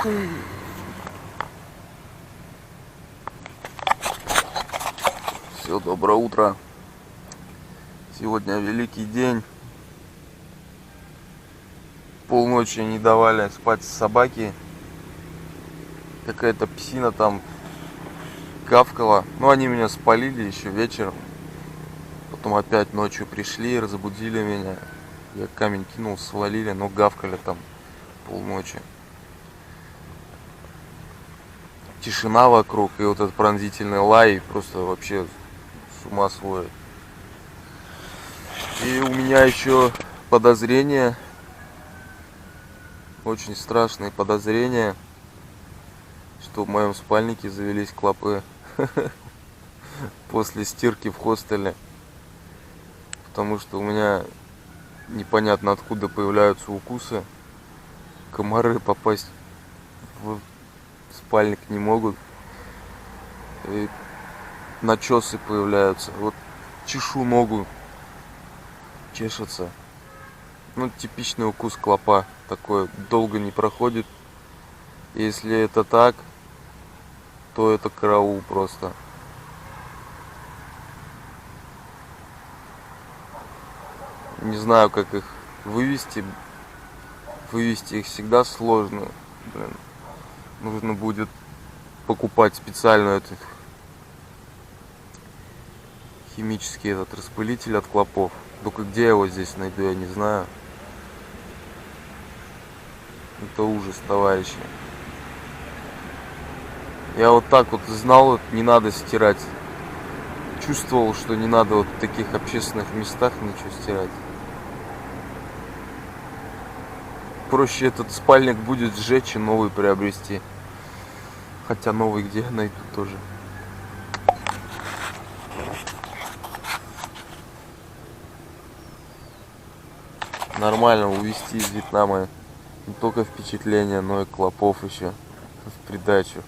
Все, доброе утро. Сегодня великий день. Полночи не давали спать собаки. Какая-то псина там гавкала. Ну, они меня спалили еще вечером. Потом опять ночью пришли, разбудили меня. Я камень кинул, свалили, но гавкали там полночи. Тишина вокруг и вот этот пронзительный лай просто вообще с ума сводит. И у меня еще подозрение, очень страшные подозрения, что в моем спальнике завелись клопы после стирки в хостеле. Потому что у меня непонятно откуда появляются укусы. Комары попасть в спальник не могут. И начесы появляются. Вот чешу ногу. Чешется. Ну, типичный укус клопа. Такой долго не проходит. Если это так, то это караул просто. Не знаю, как их вывести. Вывести их всегда сложно. Блин. Нужно будет покупать специальный этот химический этот распылитель от клопов. Только где я его здесь найду, я не знаю. Это ужас, товарищи. Я вот так вот знал, вот не надо стирать. Чувствовал, что не надо вот в таких общественных местах ничего стирать. Проще этот спальник будет сжечь и новый приобрести. Хотя новый где я найду тоже. Нормально увезти из Вьетнама не только впечатление, но и клопов еще в придачу.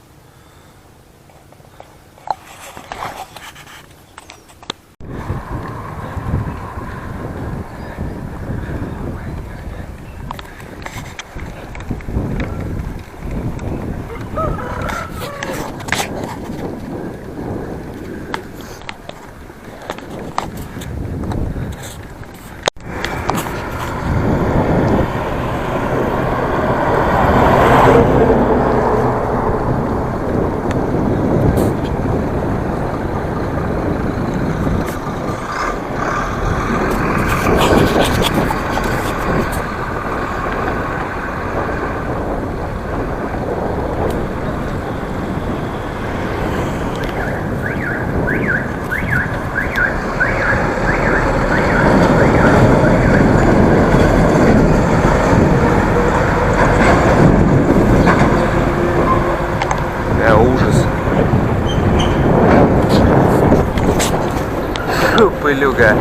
Пылюга.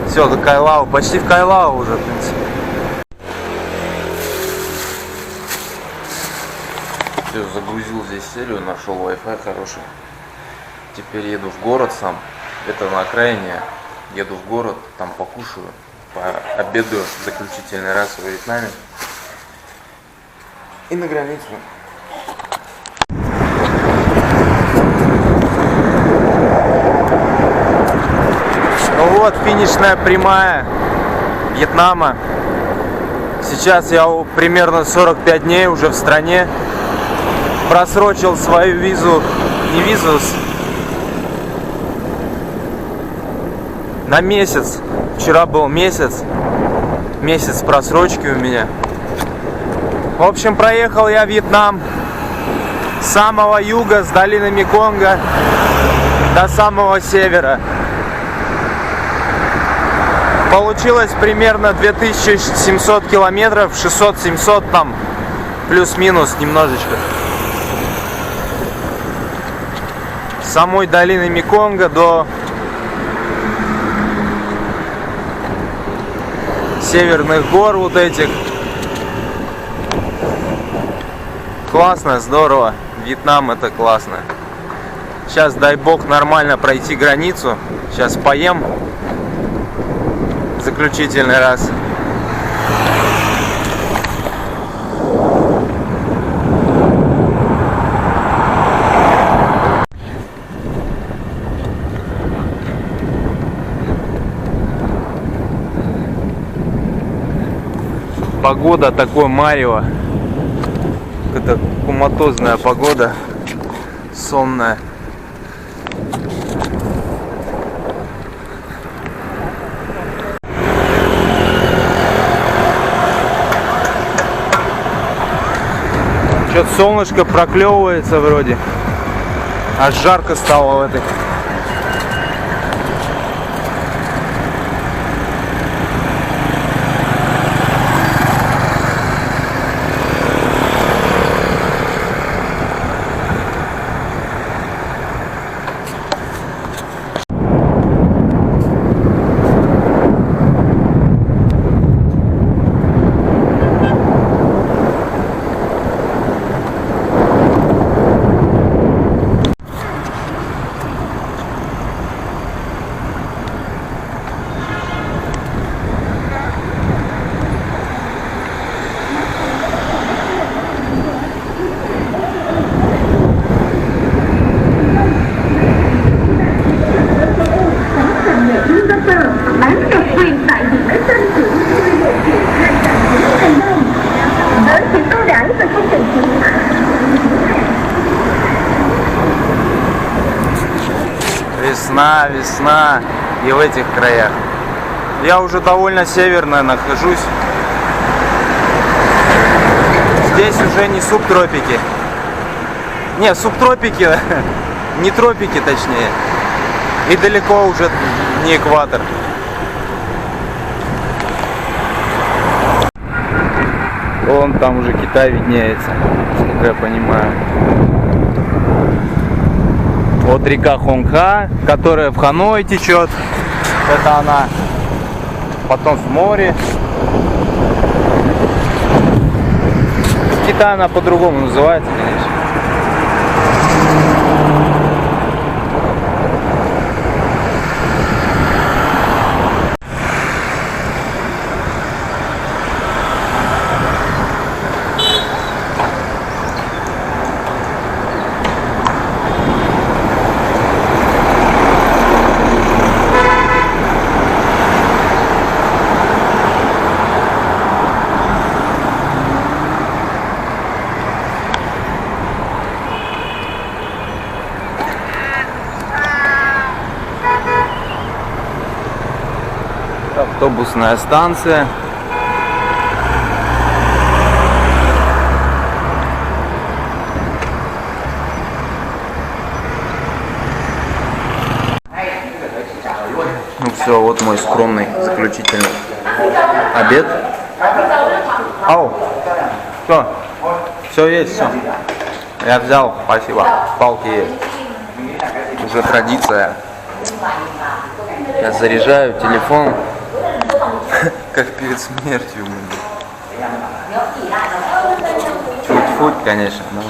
Все, до Кайлау. Почти в Кайлау уже, в принципе. Все, загрузил здесь серию, нашел Wi-Fi хороший. Теперь еду в город сам. Это на окраине. Еду в город, там покушаю, пообедаю заключительный раз в Вьетнаме. И на границу. Вот финишная прямая Вьетнама. Сейчас я примерно 45 дней уже в стране. Просрочил свою визу, не визу, на месяц. Вчера был месяц просрочки у меня. В общем, проехал я Вьетнам с самого юга, с долины Меконга до самого севера. Получилось примерно 2700 километров, 600-700 там, плюс-минус немножечко. С самой долины Меконга до северных гор вот этих. Классно, здорово. Вьетнам это классно. Сейчас, дай бог, нормально пройти границу. Сейчас поем. Заключительный раз. Погода такое марево. Это куматозная погода. Сонная. Что-то солнышко проклевывается вроде. Аж жарко стало в этой. Весна, весна и в этих краях. Я уже довольно северно нахожусь. Здесь уже не субтропики. Не, субтропики, не тропики точнее. И далеко уже не экватор. Вон там уже Китай виднеется, как я понимаю. Вот река Хонха, которая в Ханой течет. Это она. Потом в море. В Китае она по-другому называется, конечно. Автобусная станция. Ну все, вот мой скромный заключительный обед. Ау, все есть, все. Я взял, спасибо. Палки есть. Уже традиция. Я заряжаю телефон. Как перед смертью. Чуть-чуть, конечно. Но...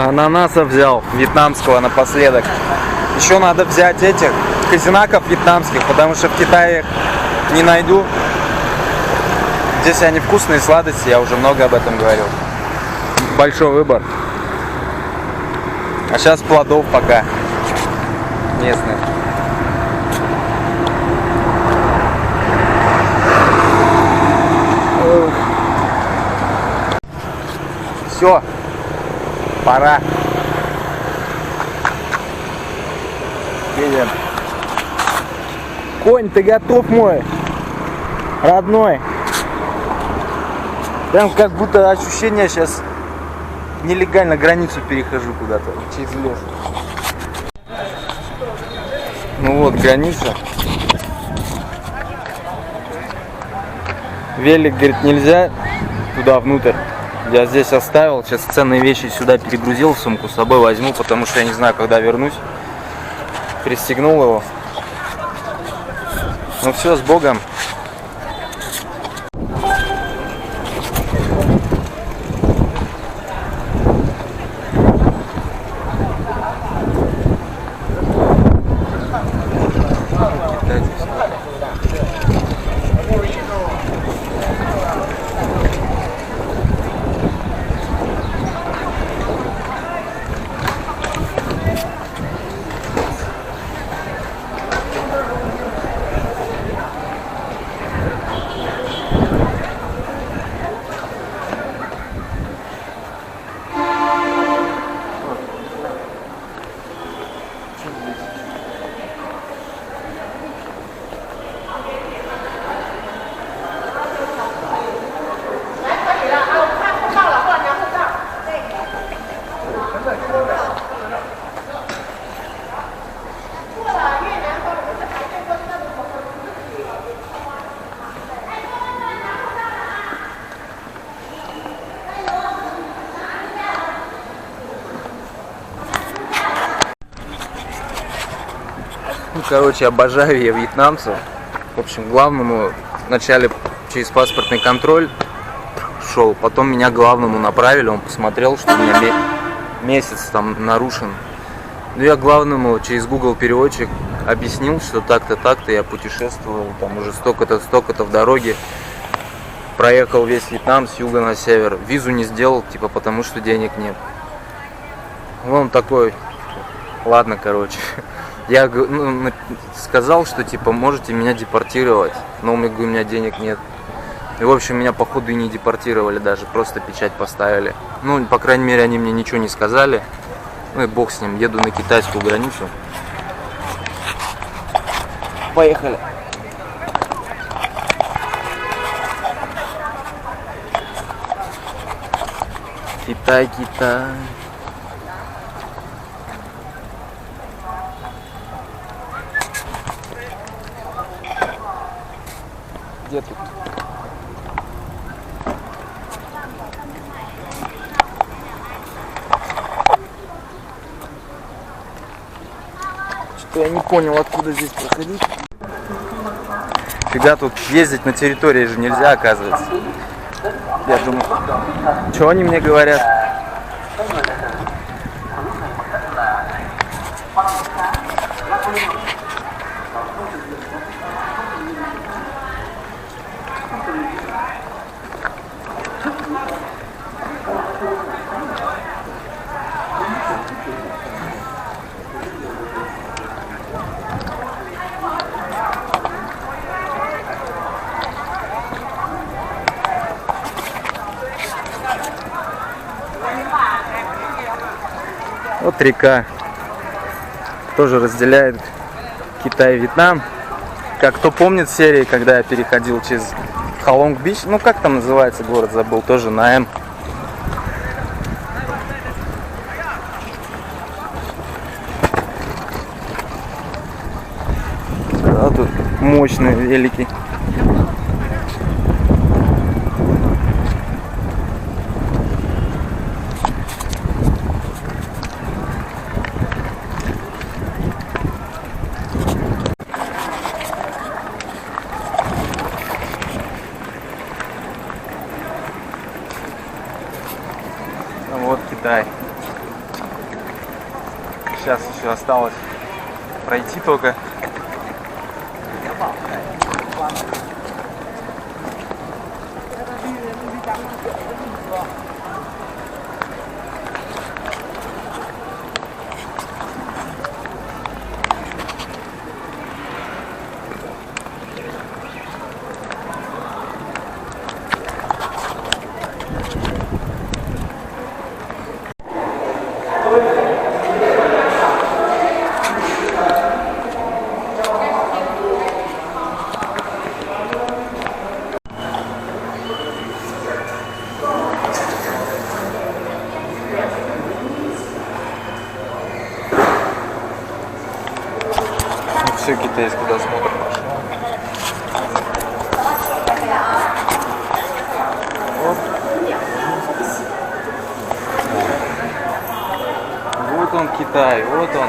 Ананаса взял, вьетнамского напоследок. Еще надо взять этих казинаков вьетнамских, потому что в Китае их не найду. Здесь они вкусные, сладости, я уже много об этом говорил. Большой выбор. А сейчас плодов пока местных. Все. Пора. Едем. Конь, ты готов, мой родной? Прям как будто ощущение, сейчас нелегально границу перехожу куда-то через лес. Ну вот граница. Велик, говорит, нельзя туда внутрь. Я здесь оставил, сейчас ценные вещи сюда перегрузил, в сумку с собой возьму, потому что я не знаю, когда вернусь. Пристегнул его. Ну все, с Богом. короче, обожаю я вьетнамцев. В общем, главному вначале через паспортный контроль шел, потом меня главному направили, он посмотрел, что у меня месяц там нарушен. Ну, я главному через Google переводчик объяснил, что так-то я путешествую, там уже столько-то в дороге. Проехал весь Вьетнам с юга на север. Визу не сделал, типа, потому что денег нет. Он такой, ладно, короче. Я сказал, что, типа, можете меня депортировать, но у меня денег нет. И, в общем, меня, походу, и не депортировали даже, просто печать поставили. Ну, по крайней мере, они мне ничего не сказали. Ну и бог с ним, еду на китайскую границу. Поехали. Китай. Где тут? Что-то я не понял, откуда здесь проходить. Фига, тут ездить на территории же нельзя, оказывается. Я думаю, что они мне говорят? Вот река тоже разделяет Китай и Вьетнам. Как кто помнит серии, когда я переходил через Халонг-Бич, ну как там называется город, забыл, тоже на М. Да, тут мощный, великий. Вот Китай. Сейчас еще осталось пройти только. Все, китайский досмотр пошел. Вот он Китай, вот он.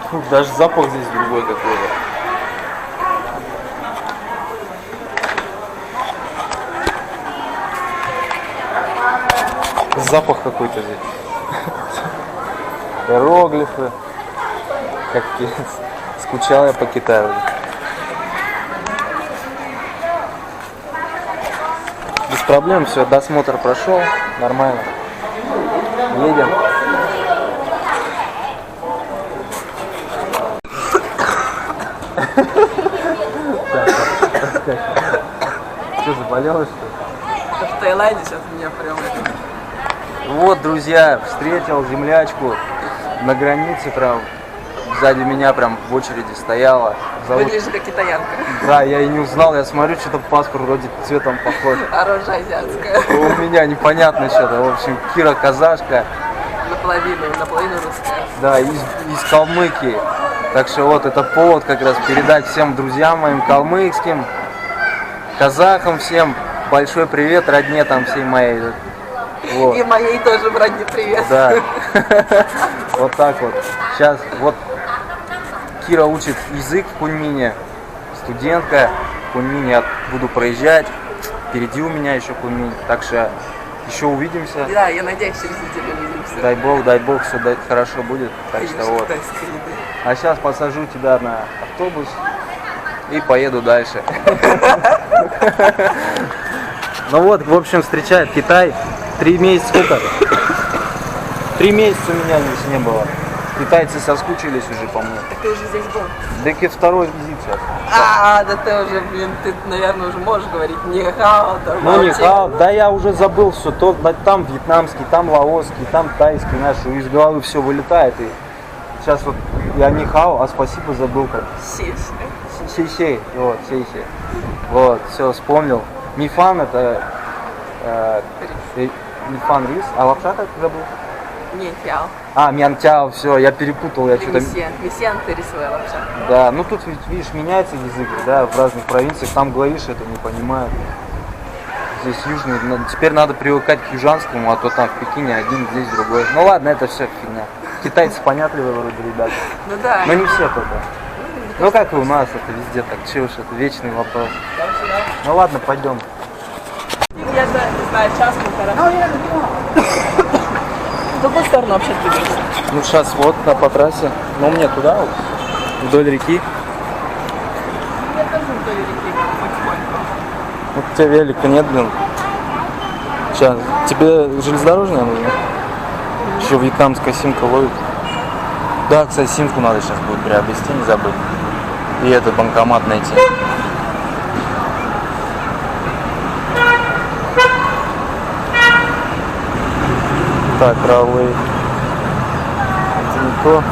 Фу, даже запах здесь другой какой-то. Запах какой-то здесь. Иероглифы. Капец. Скучал я по Китаю. Без проблем, все, досмотр прошел, нормально. Едем. Что, заболелось, что ли? В Таиланде сейчас меня прям... Вот, друзья, встретил землячку на границе прям. Сзади меня прям в очереди стояла. Выглядишь как китаянка. Да, я и не узнал, я смотрю, что-то паспорт вроде цветом похож. А рожа азиатская. У меня непонятно что-то. В общем, Кира казашка. Наполовину русская. Да, из Калмыкии. Так что вот это повод как раз передать всем друзьям моим калмыцким, казахам всем большой привет, родне там всей моей. Вот. И моей тоже, братья, привет. Да. Вот так вот. Сейчас вот Кира учит язык в Куньмине, студентка. В Куньмине я буду проезжать. Впереди у меня еще Куньмин, так что еще увидимся. Да, я надеюсь, через неделю увидимся. Дай бог, все хорошо будет. Так что вот. Китайская еда. А сейчас посажу тебя на автобус и поеду дальше. Ну вот, в общем, встречает Китай. 3 месяца, сколько? 3 месяца меня здесь не было. Китайцы соскучились уже по мне. Так ты уже здесь был? Так и второй визит сейчас. Да ты уже, блин, ты, наверное, уже можешь говорить нихао, там. Ну нихао, да я уже забыл все. Там вьетнамский, там лаосский, там тайский наш. Из головы все вылетает. И сейчас вот я нихао, а спасибо забыл как. Сей-сей, вот, сей-сей. Вот, все, вспомнил. Мифан это мифан рис, а лапша как забыл? Нихао. Мянтяо, все, я перепутал, я что-то... Месьян ты рисовая лапша. Да, ну тут ведь, видишь, меняется язык, да, в разных провинциях, там говоришь, это не понимают. Здесь южный, теперь надо привыкать к южанскому, а то там в Пекине один, здесь другой. Ну ладно, это все фигня. Китайцы понятливые вроде ребята. Ну да. Но не все только. Ну как и у нас, это везде так, че уж, это вечный вопрос. Ну ладно, пойдем. Я не знаю, час в какую сторону вообще двигаешься? Ну сейчас вот по трассе, но мне туда, вот, вдоль реки. Я тоже вдоль реки потихоньку. Вот у тебя велика нет, блин. Сейчас, тебе железнодорожная нужна? Еще вьетнамская симка ловит. Да, кстати, симку надо сейчас будет приобрести, не забыть. И этот банкомат найти. Так, правый. Это не то.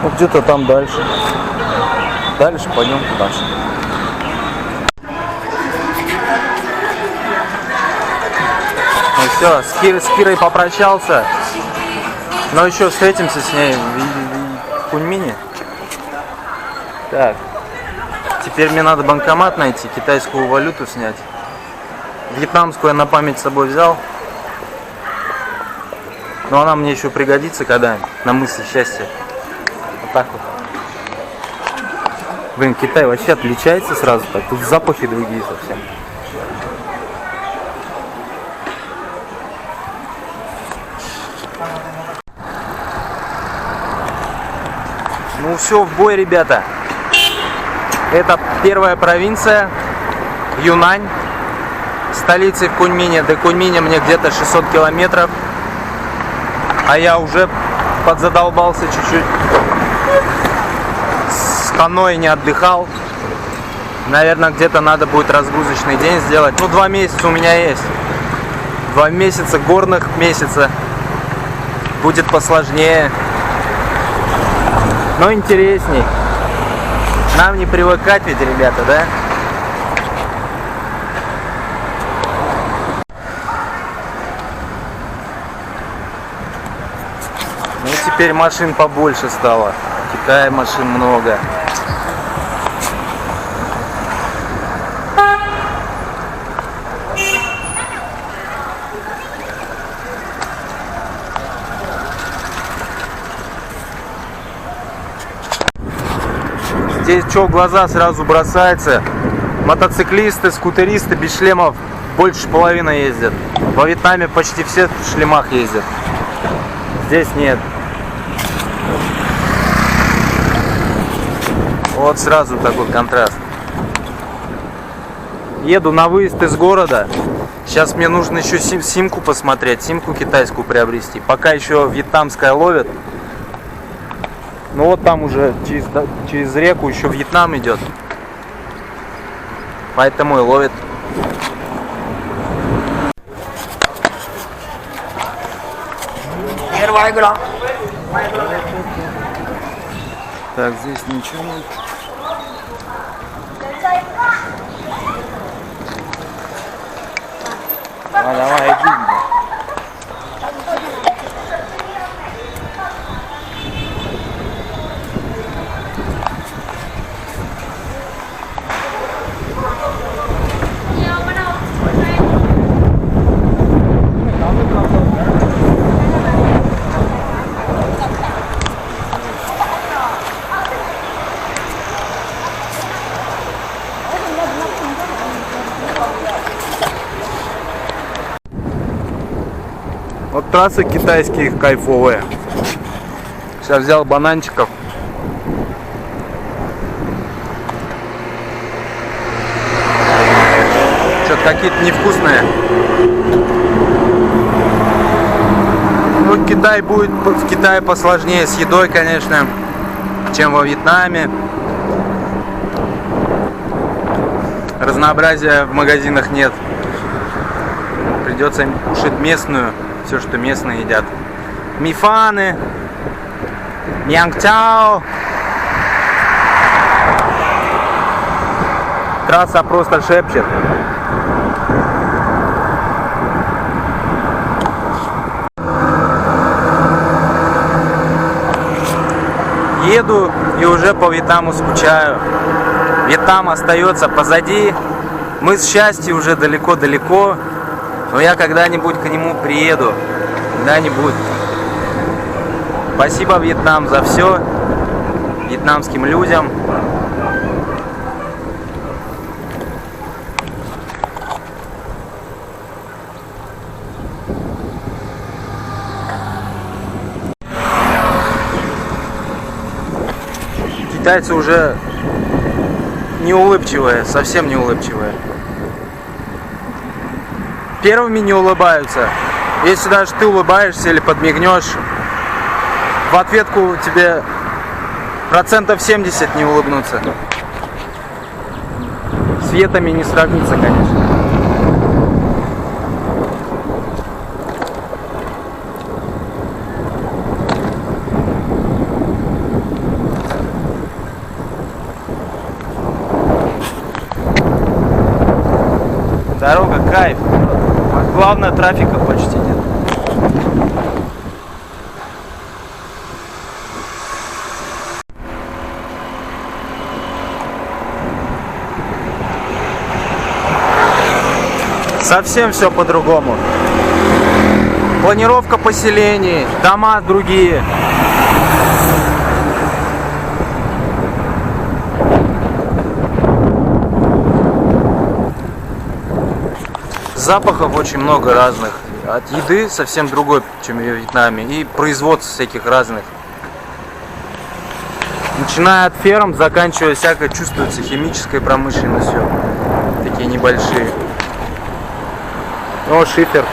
Ну где-то там дальше. Дальше пойдем туда. Ну все, с Кирой попрощался. Но еще встретимся с ней в Куньмине. Так. Теперь мне надо банкомат найти, китайскую валюту снять. Вьетнамскую я на память с собой взял. Но она мне еще пригодится когда-нибудь, на мысли счастья. Вот так вот. Блин, Китай вообще отличается сразу так. Тут запахи другие совсем. Ну все, в бой, ребята. Это первая провинция, Юнань. Столицей в Куньмине. До Куньминя мне где-то 600 километров. А я уже подзадолбался чуть-чуть. С Ханой не отдыхал. Наверное, где-то надо будет разгрузочный день сделать. Ну, 2 месяца у меня есть. 2 месяца горных месяца. Будет посложнее. Но интересней. Нам не привыкать ведь, ребята, да? Ну, теперь машин побольше стало. В Китае машин много. Здесь что в глаза сразу бросается. Мотоциклисты, скутеристы без шлемов больше половины ездят. Во Вьетнаме почти все в шлемах ездят. Здесь нет. Вот сразу такой контраст. Еду на выезд из города. Сейчас мне нужно еще симку посмотреть, симку китайскую приобрести. Пока еще вьетнамская ловит. Ну вот там уже через реку еще Вьетнам идет. Поэтому и ловит. Первая игра. Так, здесь ничего нет. Давай, иди. трассы китайские кайфовые. Сейчас взял бананчиков. Что-то какие-то невкусные. Ну, Китай будет, в Китае посложнее с едой, конечно, чем во Вьетнаме. Разнообразия в магазинах нет. Придется им кушать местную, все, что местные едят. Мифаны, мянгтяо. Трасса просто шепчет. Еду и уже по Вьетнаму скучаю. Вьетнам остается позади. Мы с счастьем уже далеко-далеко. Но я когда-нибудь к нему приеду. Когда-нибудь. Спасибо, Вьетнам, за все. Вьетнамским людям. Китайцы уже не улыбчивые, совсем не улыбчивые. Первыми не улыбаются. Если даже ты улыбаешься или подмигнешь, в ответку тебе 70% не улыбнутся. С вьетами не сравнится, конечно. Дорога кайф. Главное, трафика почти нет. Совсем все по-другому. Планировка поселений, дома другие. Запахов очень много разных. От еды совсем другой, чем в Вьетнаме. И производств всяких разных. Начиная от ферм, заканчивая всякой, чувствуется химической промышленностью. Такие небольшие. О, шифер.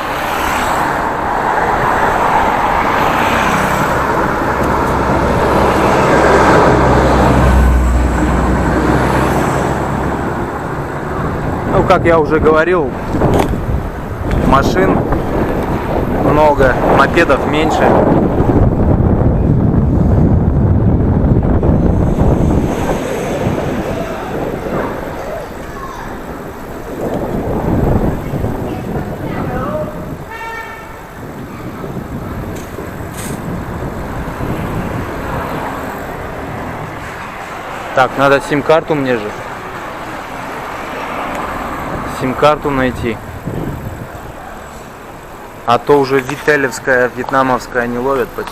Ну, как я уже говорил, машин много, мопедов меньше. Так, надо сим-карту мне же. Сим-карту найти. А то уже вителевская, вьетнамовская не ловят почти.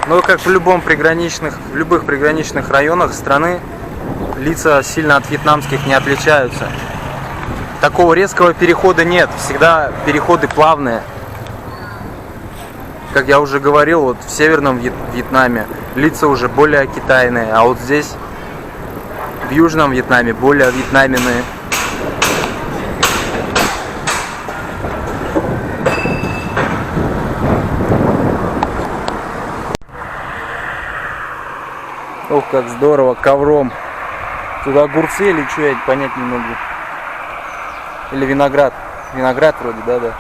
Ну, как в любых приграничных районах страны, лица сильно от вьетнамских не отличаются. Такого резкого перехода нет, всегда переходы плавные. Как я уже говорил, вот в северном Вьетнаме лица уже более китайные, а вот здесь, в южном Вьетнаме, более вьетнаменные. Ох, как здорово, ковром. Тут огурцы или что, я понять не могу. Или виноград. Виноград вроде, да.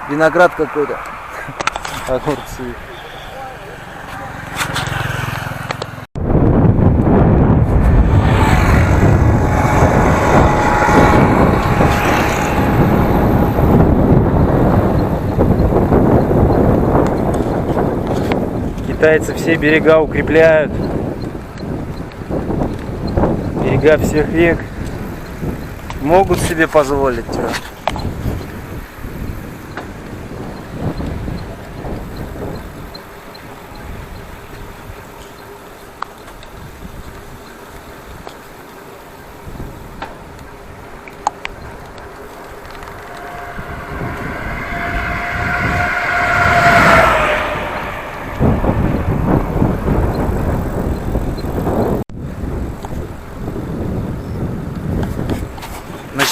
Виноград какой-то. Огурцы. Китайцы все берега укрепляют. Берега всех век. Могут себе позволить.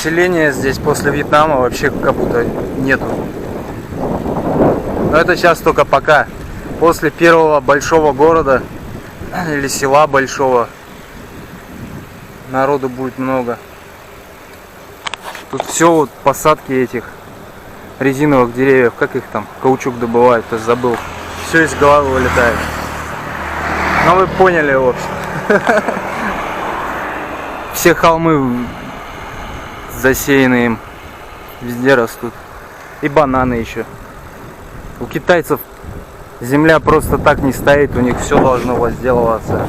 населения здесь после Вьетнама вообще как будто нету. Но это сейчас только пока. После первого большого города или села большого народу будет много. Тут все вот посадки этих резиновых деревьев, как их там, каучук добывают, я забыл. Все из головы вылетает. Но вы поняли, в общем. Все холмы засеяны им, везде растут. И бананы еще. У китайцев земля просто так не стоит, у них все должно возделываться.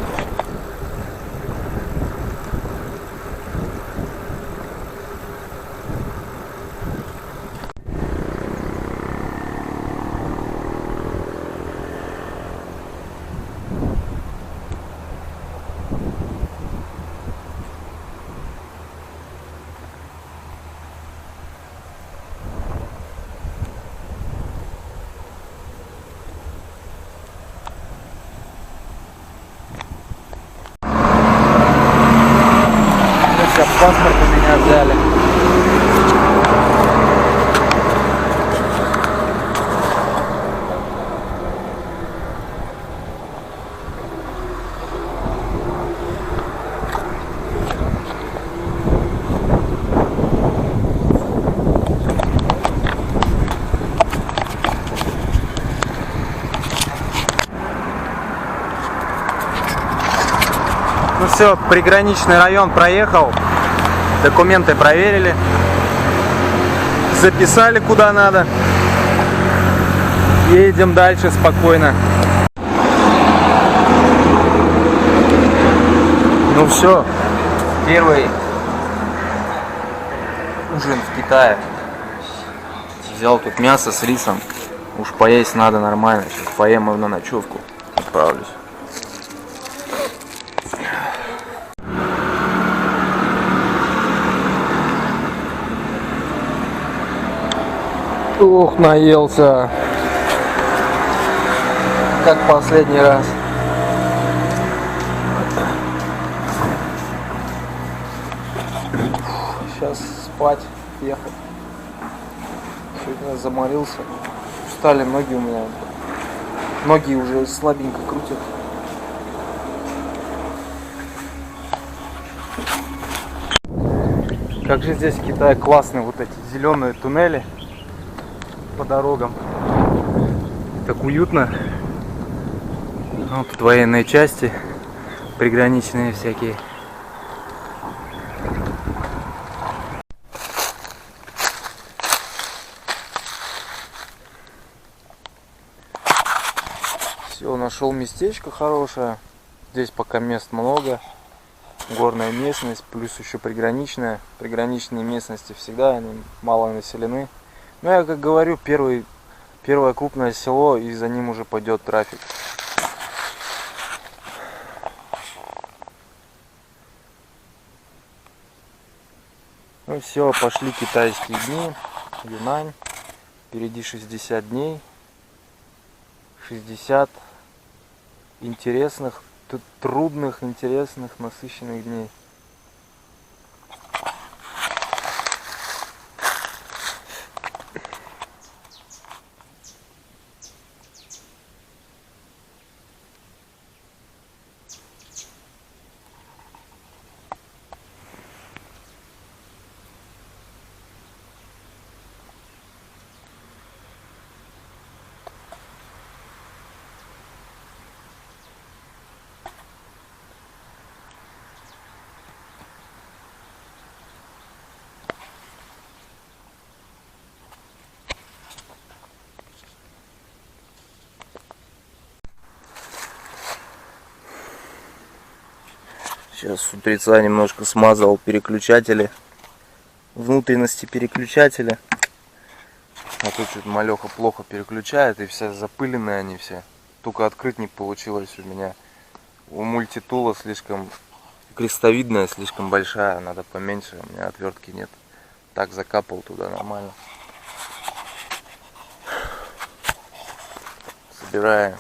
Сейчас паспорт у меня взяли. Ну все, приграничный район проехал. Документы проверили, записали куда надо. Едем дальше спокойно. Ну все, первый ужин в Китае. Взял тут мясо с рисом. Уж поесть надо нормально. Сейчас поем и на ночевку отправлюсь. Ух, наелся. Как последний раз. Сейчас спать, ехать. Сегодня заморился. Устали ноги у меня. Ноги уже слабенько крутят. Как же здесь в Китае классные вот эти зеленые туннели по дорогам. Так уютно. Вот тут военные части, приграничные всякие. Все, нашел местечко хорошее. Здесь пока мест много. Горная местность, плюс еще приграничная. Приграничные местности всегда они мало населены. Ну, я как говорю, первое крупное село, и за ним уже пойдет трафик. Ну все, пошли китайские дни. Юнань. Впереди 60 дней. 60 интересных, трудных, интересных, насыщенных дней. Сейчас с утреца немножко смазал переключатели, внутренности переключателя. А тут что-то малеха плохо переключает, и все запыленные они все. Только открыть не получилось у меня. У мультитула слишком крестовидная, слишком большая, надо поменьше, у меня отвертки нет. Так закапал туда нормально. Собираемся.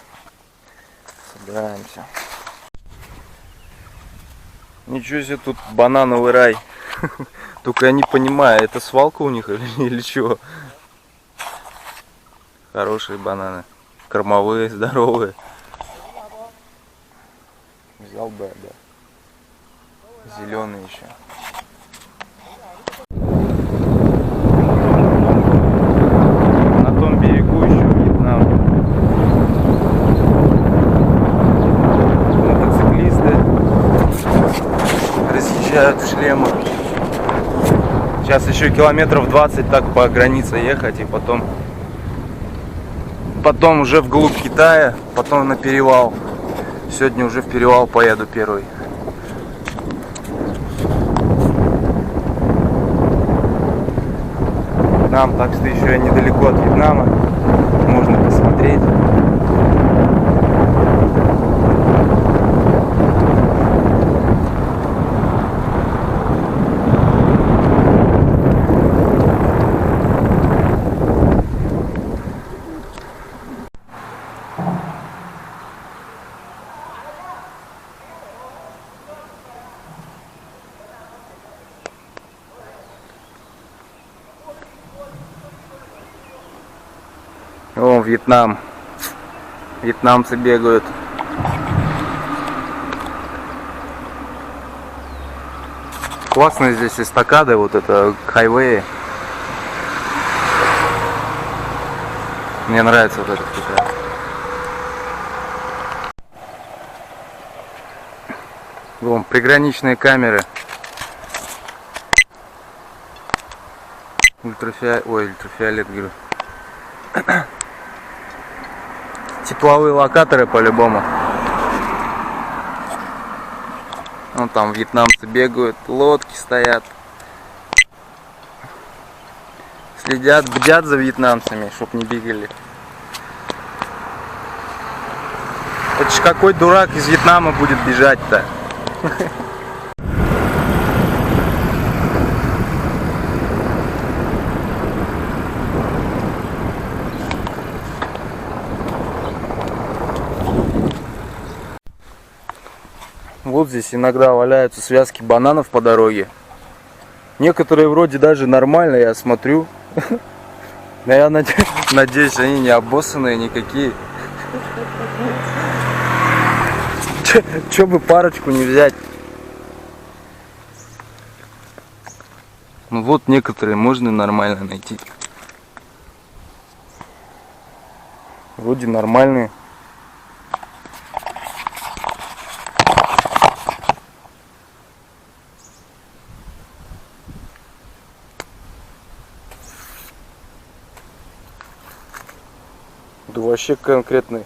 Ничего себе, тут банановый рай. Только я не понимаю, это свалка у них или чего? Хорошие бананы. Кормовые, здоровые. Взял бы, да. Зеленые еще. На том берегу еще Вьетнам. Мотоциклисты разъезжают в шлемах. Сейчас еще километров 20 так по границе ехать, и потом уже вглубь Китая, потом на перевал. Сегодня уже в перевал поеду первый. Вьетнам, так что еще недалеко от Вьетнама. Можно посмотреть. О, Вьетнам. Вьетнамцы бегают. Классные здесь эстакады, вот это хайвеи. Мне нравится вот этот Китай. Вон, приграничные камеры. Ультрафиолет, говорю. Тепловые локаторы по-любому. Вон там вьетнамцы бегают, лодки стоят. Следят, бдят за вьетнамцами, чтоб не бегали. Это ж какой дурак из Вьетнама будет бежать-то? Вот здесь иногда валяются связки бананов по дороге. Некоторые вроде даже нормально, я смотрю. Но я надеюсь, они не обоссанные никакие. Чё бы парочку не взять? Ну вот некоторые можно нормально найти. Вроде нормальные. Да вообще конкретный.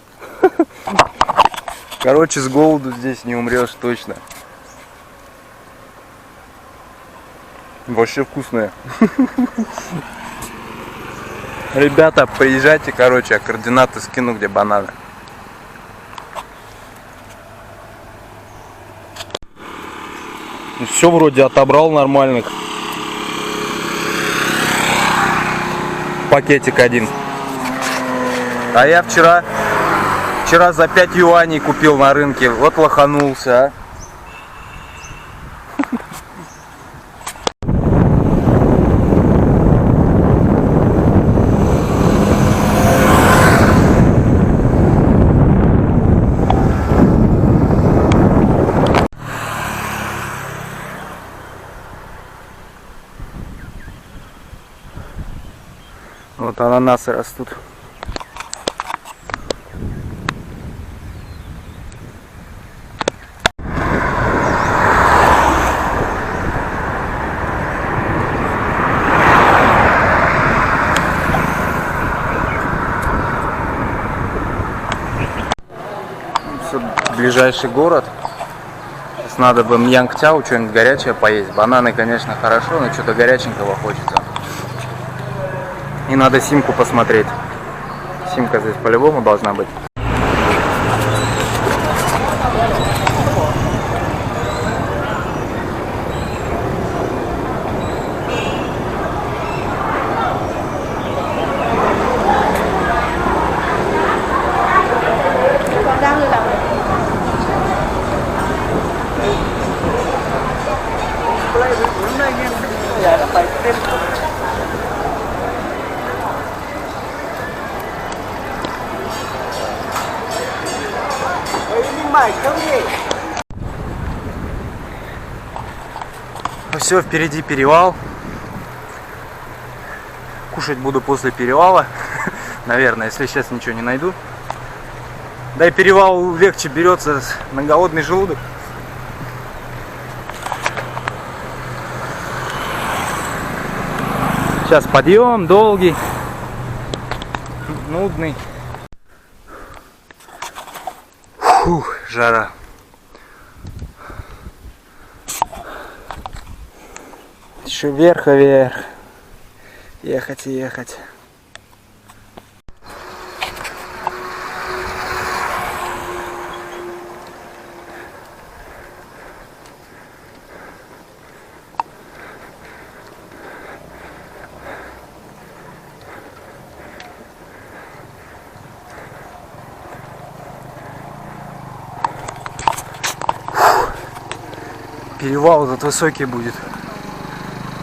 Короче, с голоду здесь не умрешь точно. Вообще вкусное. Ребята, приезжайте, короче, я координаты скину, где бананы. Все вроде отобрал нормальных. Пакетик один. А я вчера за 5 юаней купил на рынке. Вот лоханулся, а. Вот ананасы растут. Ближайший город. Сейчас надо бы Мьянгтяу что-нибудь горячее поесть. Бананы, конечно, хорошо, но что-то горяченького хочется. И надо симку посмотреть. Симка здесь по-любому должна быть. Все, впереди перевал. Кушать буду после перевала. Наверное, если сейчас ничего не найду. Да и перевал легче берется на голодный желудок. Сейчас подъем долгий, нудный. Фух, жара. Еще вверх и вверх. Ехать и ехать. Перевал этот высокий будет.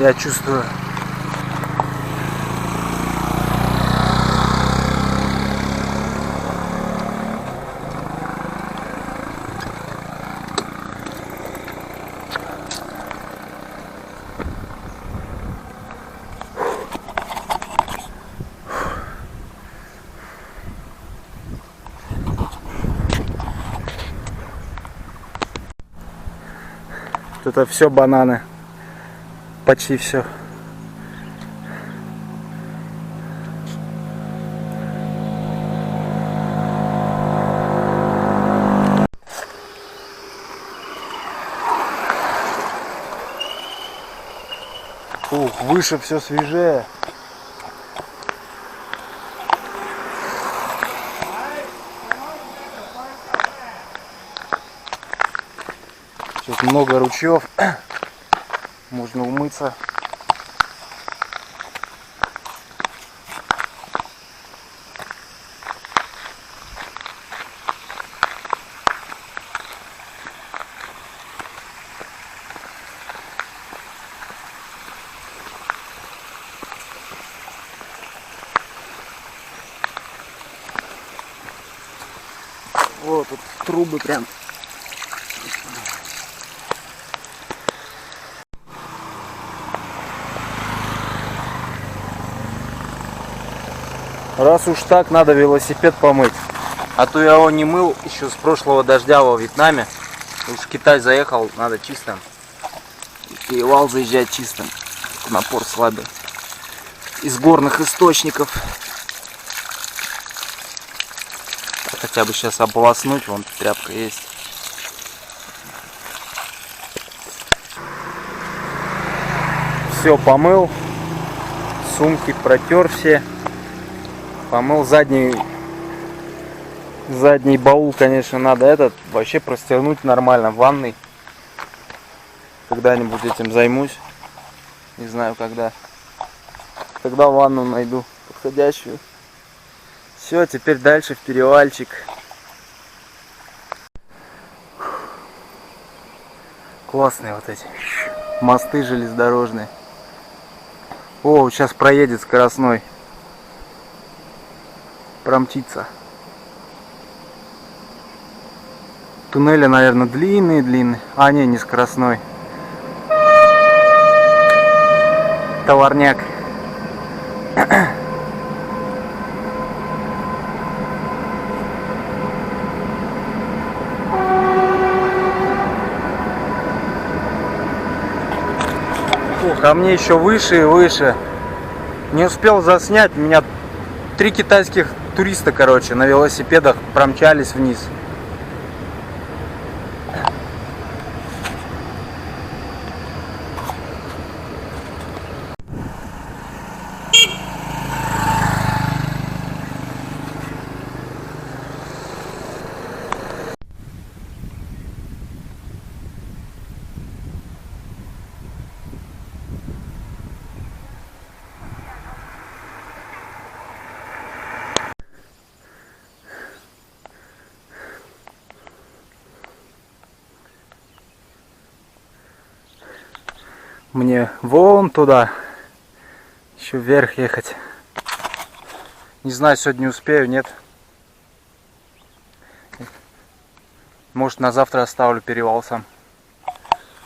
Я чувствую. Это все бананы. Почти все. Ух, выше все свежее. Сейчас много ручьев, можно умыться. Вот тут трубы прям. Раз уж так, надо велосипед помыть. А то я его не мыл еще с прошлого дождя во Вьетнаме. Уж в Китай заехал, надо чистым. Перевал заезжать чистым. Напор слабый. Из горных источников. Хотя бы сейчас ополоснуть, вон тряпка есть. Все помыл. Сумки протер все. Помыл задний баул, конечно, надо этот вообще простернуть нормально в ванной. Когда-нибудь этим займусь. Не знаю когда. Когда ванну найду подходящую. Все, теперь дальше в перевальчик. Классные вот эти мосты железнодорожные. О, сейчас проедет скоростной. Промчится. Туннели, наверное, длинные. А, не скоростной. Товарняк. Ух, а мне еще выше и выше. Не успел заснять, меня 3 китайских туриста, короче, на велосипедах промчались вниз. Мне вон туда, еще вверх ехать. Не знаю, сегодня успею, нет. Может, на завтра оставлю перевал сам.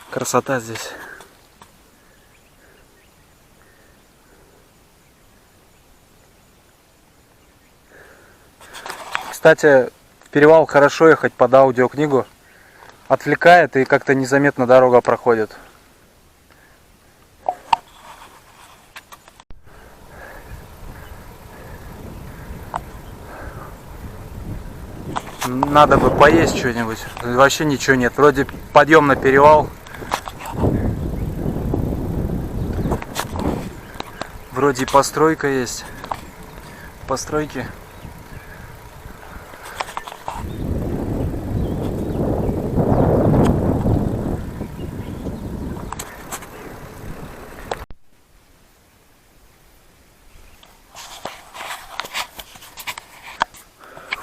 Красота здесь. Кстати, в перевал хорошо ехать под аудиокнигу. Отвлекает и как-то незаметно дорога проходит. Надо бы поесть что-нибудь. Вообще ничего нет. Вроде подъем на перевал. Вроде постройка есть. Постройки.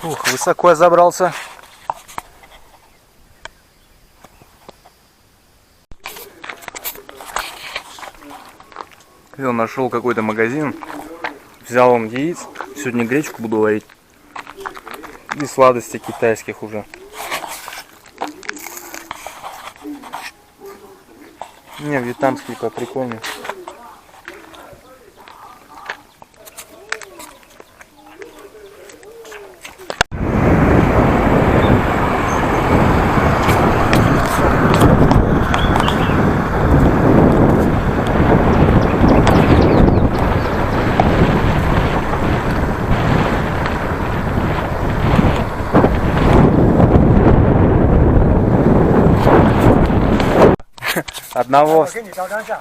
Ух, высоко я забрался. Я нашел какой-то магазин. Взял он яиц. Сегодня гречку буду варить. И сладости китайских уже. Не, вьетнамские поприкольнее.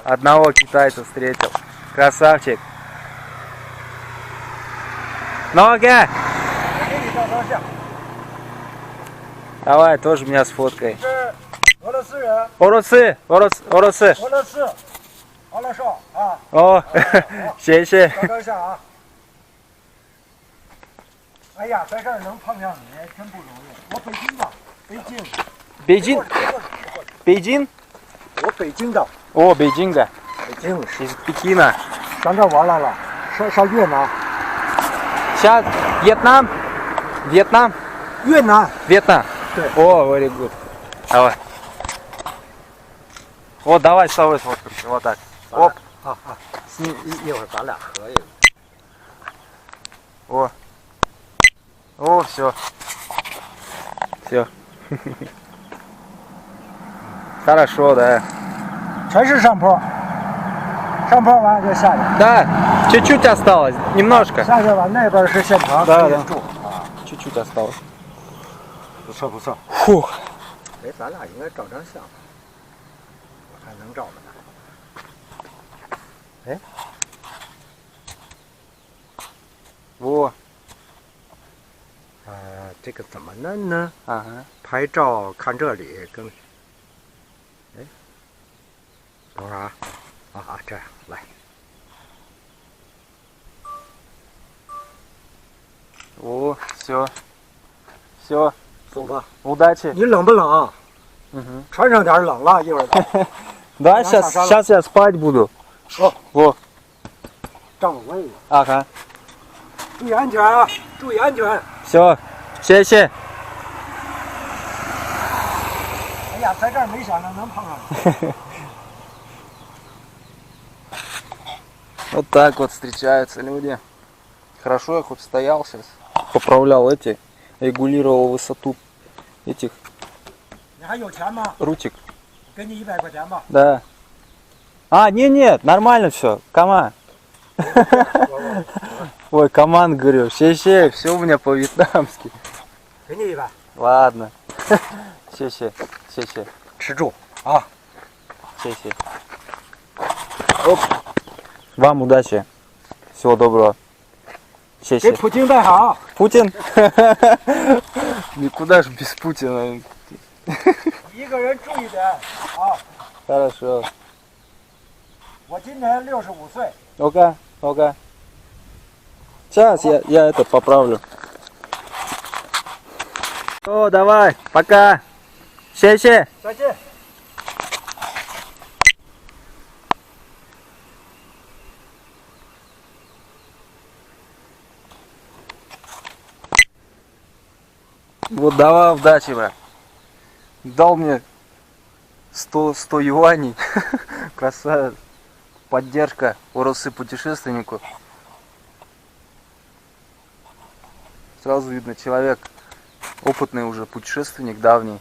Одного китайца встретил. Красавчик. Нога! Давай, тоже меня сфоткай. Оросы. О, 谢谢。哎呀，在这儿能碰上你真不容易。我北京的，北京？我北京的，哦，北京的。北京。你是北京的？上这玩来了，上越南。下Вьетнам?越南。对。О, very good. Давай. Вот, давай с тобой сфоткаемся. Вот так. Оп.一会儿咱俩合影。О, все. Все. Хорошо, да. 全是上坡，上坡完了就下去。Да, чуть-чуть осталось, немножко. 下去吧，那边是现场，да. 住啊， Чуть-чуть осталось. 不错不错。 Фух. 哎，咱俩应该照张相，我看能照着呢。哎， Во. 这个怎么弄呢？ Ага. 拍照看这里跟，哎，等会儿啊，这样来。 О, все. 走吧。 Удачи. 你冷不冷？ Угу. 穿上点冷了，一会儿。 Да, сейчас я спать буду. Во. 站稳位置。 Ага. 注意安全啊！注意安全。 Все. 谢谢. 哎呀，在这儿没想到能碰上你。 Вот так вот встречаются люди. Хорошо я хоть стоял сейчас. Поправлял эти, регулировал высоту этих 你还有钱吗？ ручек. 给你100块钱吧。 Да. А, нет, нормально все. Каман. Ой, команд говорю. Все у меня по-вьетнамски. 给你100。 Ладно. 谢谢. 吃住啊！ 谢谢. Оп. Вам удачи. Всего доброго. 谢谢. 给普京带好。 Путин? Никуда же без Путина. 一个人注意点啊！ Хорошо. 我今年65岁。 Ну-ка. Сейчас я это поправлю. О, давай, пока. 谢谢. 再见。 Вот давай удачи, брат. Дал мне 100 юаней. Красавец. Поддержка Оросы путешественнику. Сразу видно, человек опытный уже, путешественник давний.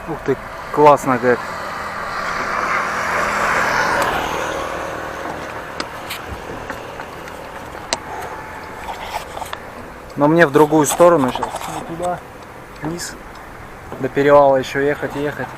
Ух ты, классно как. Но мне в другую сторону сейчас. Не туда, вниз. До перевала еще ехать и ехать.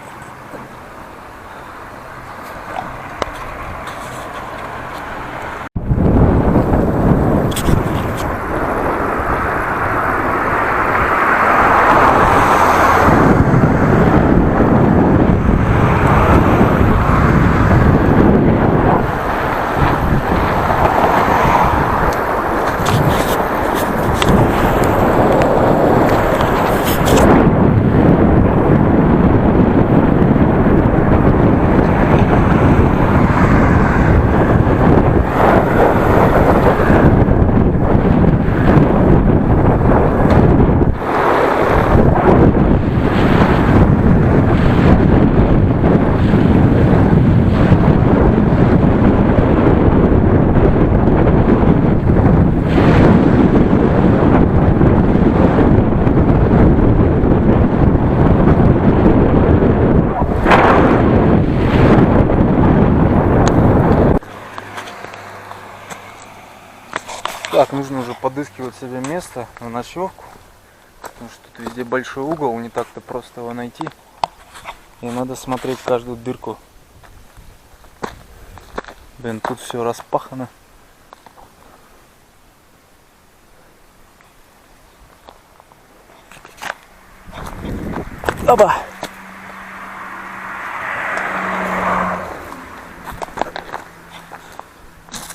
Так, нужно уже подыскивать себе место на ночевку, потому что тут везде большой угол, не так-то просто его найти. И надо смотреть каждую дырку. Блин, тут все распахано. Оба!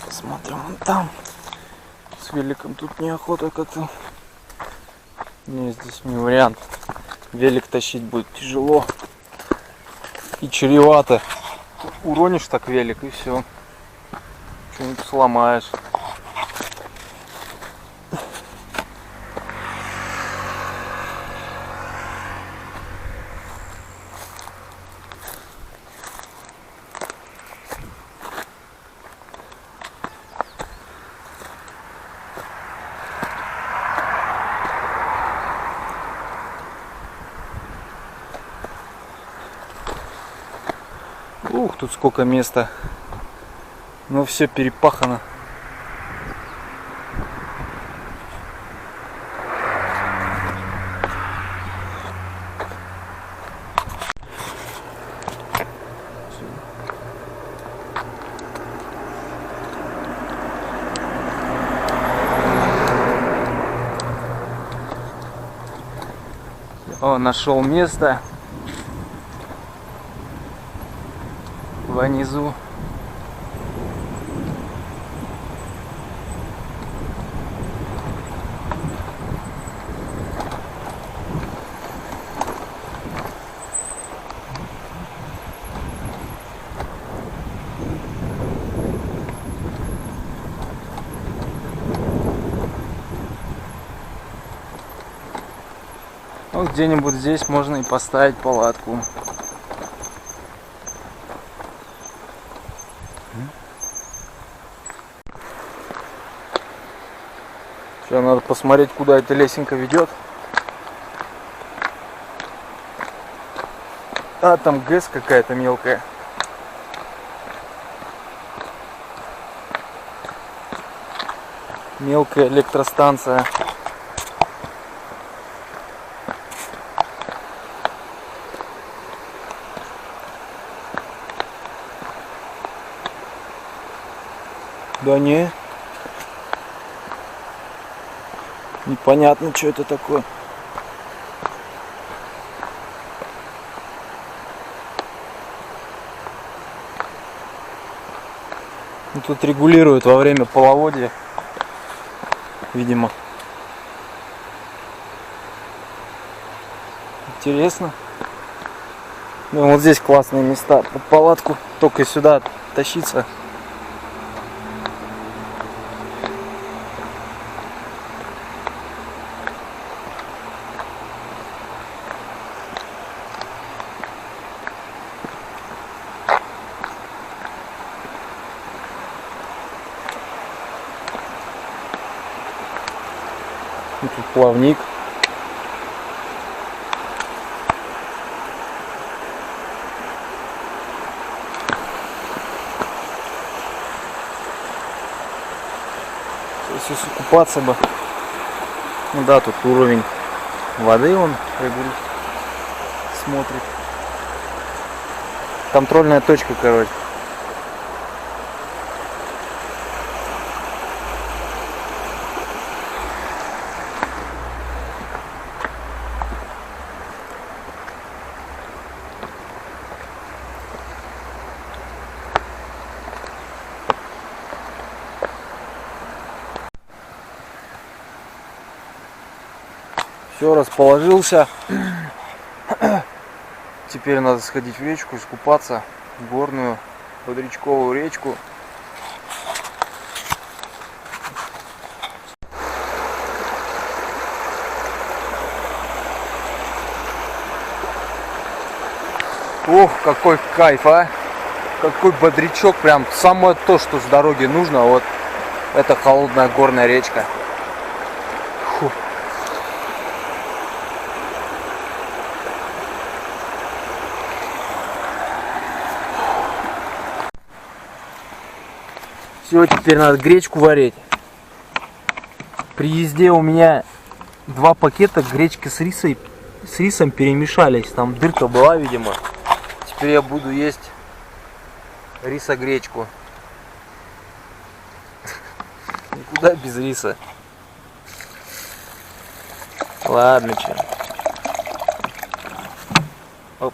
Посмотрим вон там. С великом тут неохота как-то. Не, здесь не вариант. Велик тащить будет тяжело и чревато. Уронишь так велик и все. Что-нибудь сломаешь. Ух, тут сколько места. Но все перепахано. О, нашел место. Внизу. Вот где-нибудь здесь можно и поставить палатку. Сейчас надо посмотреть, куда эта лесенка ведет. А, там ГЭС какая-то мелкая. Мелкая электростанция. Да не. Непонятно, что это такое. Ну, тут регулируют во время половодья, видимо. Интересно. Ну, вот здесь классные места под палатку, только сюда тащиться. И тут плавник. Если купаться бы. Ну да, тут уровень воды он смотрит. Контрольная точка, короче. Все, расположился. Теперь надо сходить в речку, искупаться в горную Бодрячковую речку. Ох, какой кайф, а! Какой бодрячок, прям самое то, что с дороги нужно. Вот это холодная горная речка. Фу. Все, теперь надо гречку варить. При езде у меня 2 пакета гречки с рисом перемешались. Там дырка была, видимо. Теперь я буду есть риса-гречку. Никуда без риса. Ладно, че. Оп.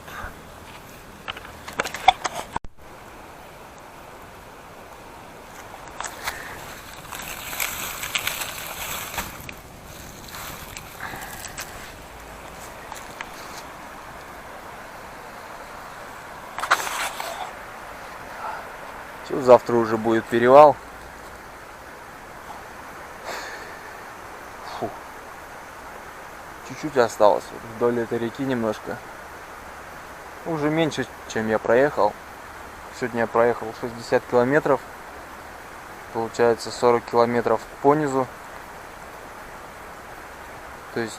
Все, завтра уже будет перевал. Фу. Чуть-чуть осталось вдоль этой реки немножко. Уже меньше, чем я проехал. Сегодня я проехал 60 километров. Получается 40 километров по низу. То есть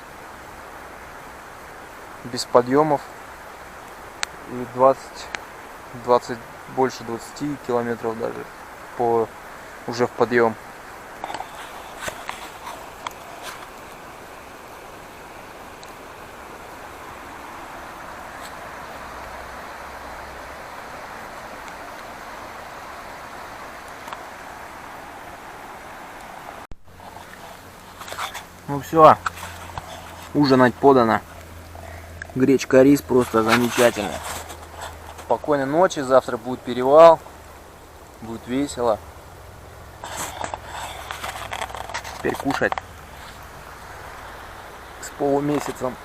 без подъемов. И 20 больше 20 километров даже уже в подъем. Ну все, ужинать подано. Гречка, рис просто замечательно. Спокойной ночи, завтра будет перевал, будет весело. Теперь кушать с полумесяцем.